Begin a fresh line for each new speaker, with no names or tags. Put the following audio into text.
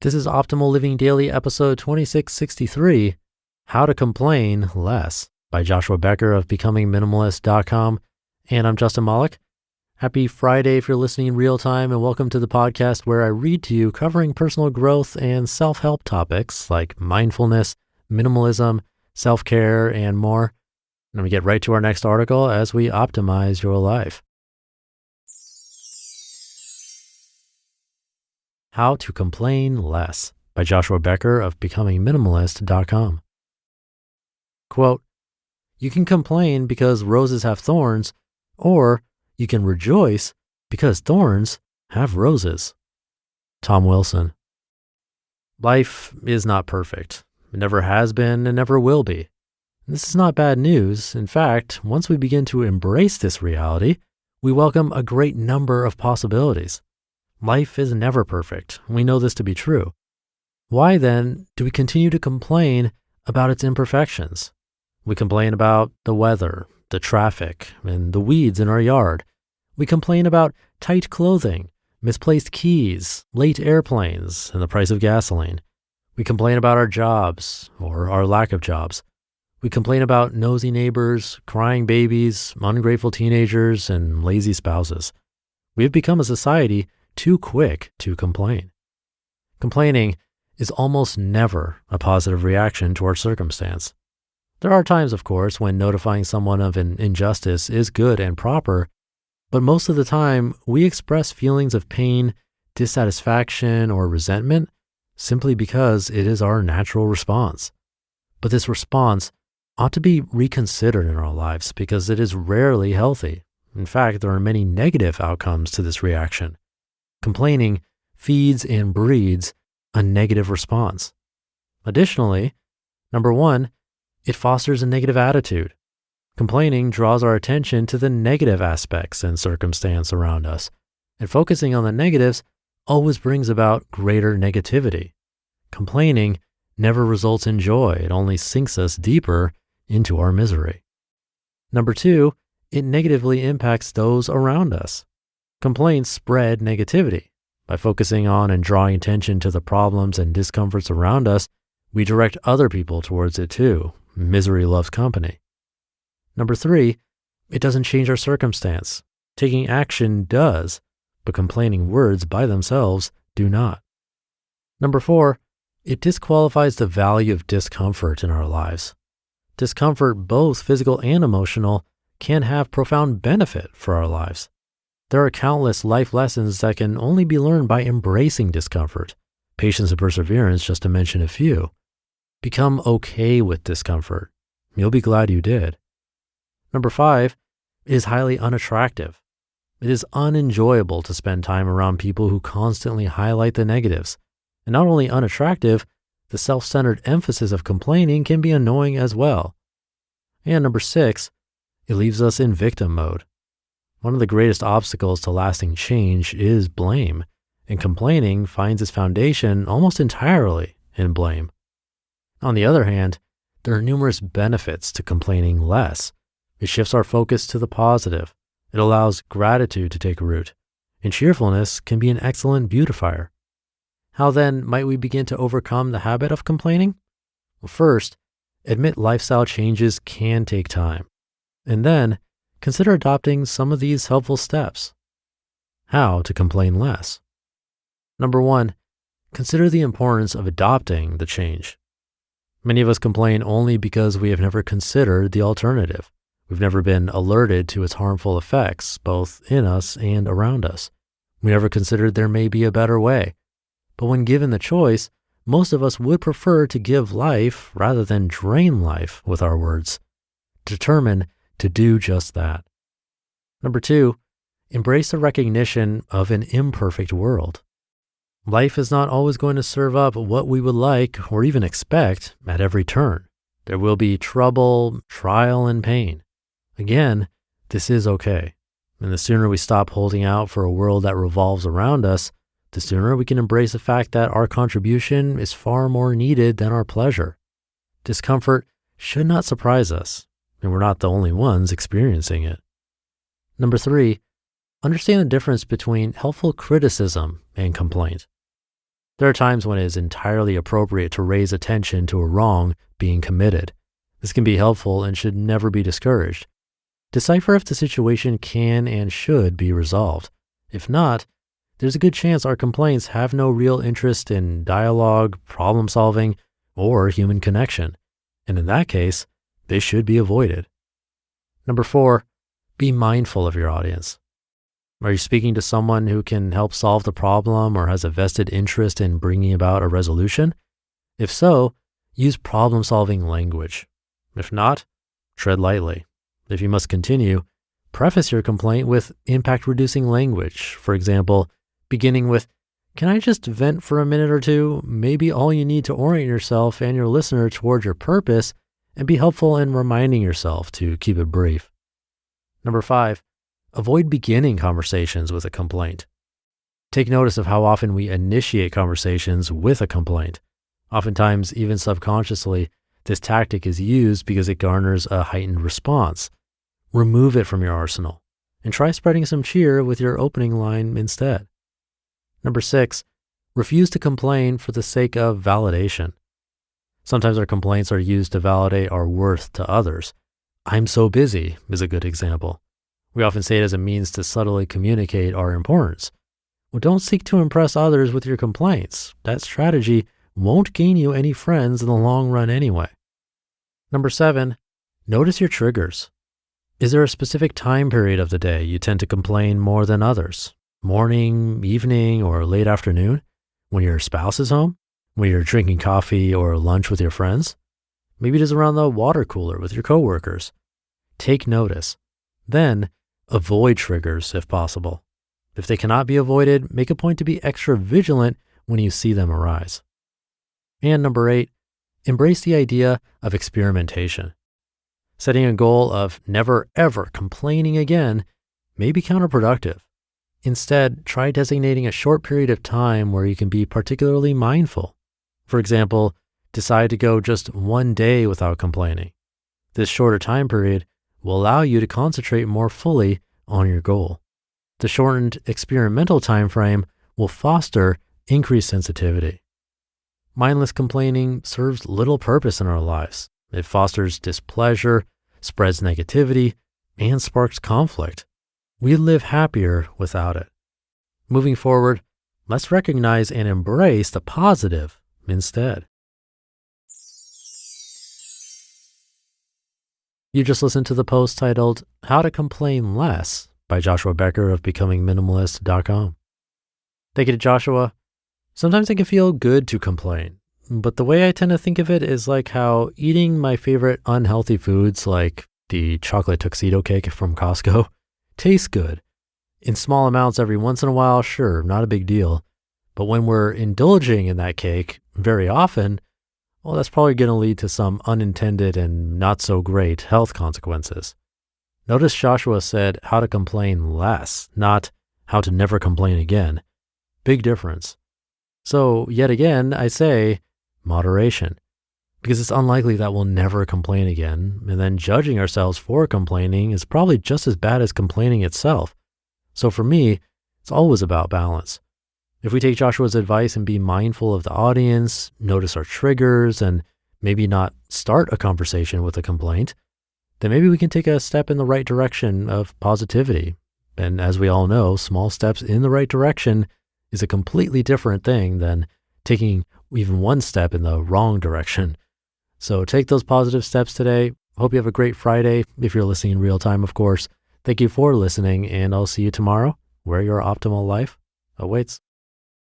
This is Optimal Living Daily, episode 2663, How to Complain Less, by Joshua Becker of BecomingMinimalist.com. And I'm Justin Malik. Happy Friday if you're listening in real time, and welcome to the podcast where I read to you covering personal growth and self-help topics like mindfulness, minimalism, self-care, and more. And we get right to our next article as we optimize your life. How to Complain Less, by Joshua Becker of BecomingMinimalist.com. Quote, "You can complain because roses have thorns, or you can rejoice because thorns have roses." Tom Wilson. Life is not perfect. It never has been and never will be. This is not bad news. In fact, once we begin to embrace this reality, we welcome a great number of possibilities. Life is never perfect. We know this to be true. Why then do we continue to complain about its imperfections? We complain about the weather, the traffic, and the weeds in our yard. We complain about tight clothing, misplaced keys, late airplanes, and the price of gasoline. We complain about our jobs or our lack of jobs. We complain about nosy neighbors, crying babies, ungrateful teenagers, and lazy spouses. We have become a society too quick to complain. Complaining is almost never a positive reaction to our circumstance. There are times, of course, when notifying someone of an injustice is good and proper, but most of the time we express feelings of pain, dissatisfaction, or resentment simply because it is our natural response. But this response ought to be reconsidered in our lives because it is rarely healthy. In fact, there are many negative outcomes to this reaction. Complaining feeds and breeds a negative response. Additionally, number one, it fosters a negative attitude. Complaining draws our attention to the negative aspects and circumstance around us, and focusing on the negatives always brings about greater negativity. Complaining never results in joy. It only sinks us deeper into our misery. Number two, it negatively impacts those around us. Complaints spread negativity. By focusing on and drawing attention to the problems and discomforts around us, we direct other people towards it too. Misery loves company. Number three, it doesn't change our circumstance. Taking action does, but complaining words by themselves do not. Number four, it disqualifies the value of discomfort in our lives. Discomfort, both physical and emotional, can have profound benefit for our lives. There are countless life lessons that can only be learned by embracing discomfort, patience and perseverance, just to mention a few. Become okay with discomfort. You'll be glad you did. Number five, it is highly unattractive. It is unenjoyable to spend time around people who constantly highlight the negatives. And not only unattractive, the self-centered emphasis of complaining can be annoying as well. And number six, it leaves us in victim mode. One of the greatest obstacles to lasting change is blame, and complaining finds its foundation almost entirely in blame. On the other hand, there are numerous benefits to complaining less. It shifts our focus to the positive. It allows gratitude to take root, and cheerfulness can be an excellent beautifier. How then might we begin to overcome the habit of complaining? Well, first, admit lifestyle changes can take time, and then consider adopting some of these helpful steps. How to complain less. Number one, consider the importance of adopting the change. Many of us complain only because we have never considered the alternative. We've never been alerted to its harmful effects, both in us and around us. We never considered there may be a better way. But when given the choice, most of us would prefer to give life rather than drain life with our words. Determine to do just that. Number two, embrace the recognition of an imperfect world. Life is not always going to serve up what we would like or even expect at every turn. There will be trouble, trial, and pain. Again, this is okay. And the sooner we stop holding out for a world that revolves around us, the sooner we can embrace the fact that our contribution is far more needed than our pleasure. Discomfort should not surprise us, and we're not the only ones experiencing it. Number three, understand the difference between helpful criticism and complaint. There are times when it is entirely appropriate to raise attention to a wrong being committed. This can be helpful and should never be discouraged. Decipher if the situation can and should be resolved. If not, there's a good chance our complaints have no real interest in dialogue, problem solving, or human connection. And in that case, they should be avoided. Number 4, be mindful of your audience. Are you speaking to someone who can help solve the problem or has a vested interest in bringing about a resolution? If so, use problem-solving language. If not, tread lightly. If you must continue, preface your complaint with impact-reducing language. For example, beginning with, "Can I just vent for a minute or two?" Maybe all you need to orient yourself and your listener toward your purpose and be helpful in reminding yourself to keep it brief. Number 5, avoid beginning conversations with a complaint. Take notice of how often we initiate conversations with a complaint. Oftentimes, even subconsciously, this tactic is used because it garners a heightened response. Remove it from your arsenal and try spreading some cheer with your opening line instead. Number 6, refuse to complain for the sake of validation. Sometimes our complaints are used to validate our worth to others. "I'm so busy" is a good example. We often say it as a means to subtly communicate our importance. Well, don't seek to impress others with your complaints. That strategy won't gain you any friends in the long run anyway. Number 7, notice your triggers. Is there a specific time period of the day you tend to complain more than others? Morning, evening, or late afternoon? When your spouse is home? When you're drinking coffee or lunch with your friends? Maybe it is around the water cooler with your coworkers. Take notice. Then, avoid triggers if possible. If they cannot be avoided, make a point to be extra vigilant when you see them arise. And number 8, embrace the idea of experimentation. Setting a goal of never ever complaining again may be counterproductive. Instead, try designating a short period of time where you can be particularly mindful. For example, decide to go just one day without complaining. This shorter time period will allow you to concentrate more fully on your goal. The shortened experimental time frame will foster increased sensitivity. Mindless complaining serves little purpose in our lives. It fosters displeasure, spreads negativity, and sparks conflict. We live happier without it. Moving forward, let's recognize and embrace the positive instead. You just listened to the post titled "How to Complain Less" by Joshua Becker of BecomingMinimalist.com. Thank you to Joshua. Sometimes it can feel good to complain, but the way I tend to think of it is like how eating my favorite unhealthy foods, like the chocolate tuxedo cake from Costco, tastes good. In small amounts every once in a while, sure, not a big deal. But when we're indulging in that cake very often, well, that's probably going to lead to some unintended and not so great health consequences. Notice Joshua said how to complain less, not how to never complain again. Big difference. So yet again, I say moderation, because it's unlikely that we'll never complain again. And then judging ourselves for complaining is probably just as bad as complaining itself. So for me, it's always about balance. If we take Joshua's advice and be mindful of the audience, notice our triggers, and maybe not start a conversation with a complaint, then maybe we can take a step in the right direction of positivity. And as we all know, small steps in the right direction is a completely different thing than taking even one step in the wrong direction. So take those positive steps today. Hope you have a great Friday. If you're listening in real time, of course. Thank you for listening, and I'll see you tomorrow where your optimal life awaits.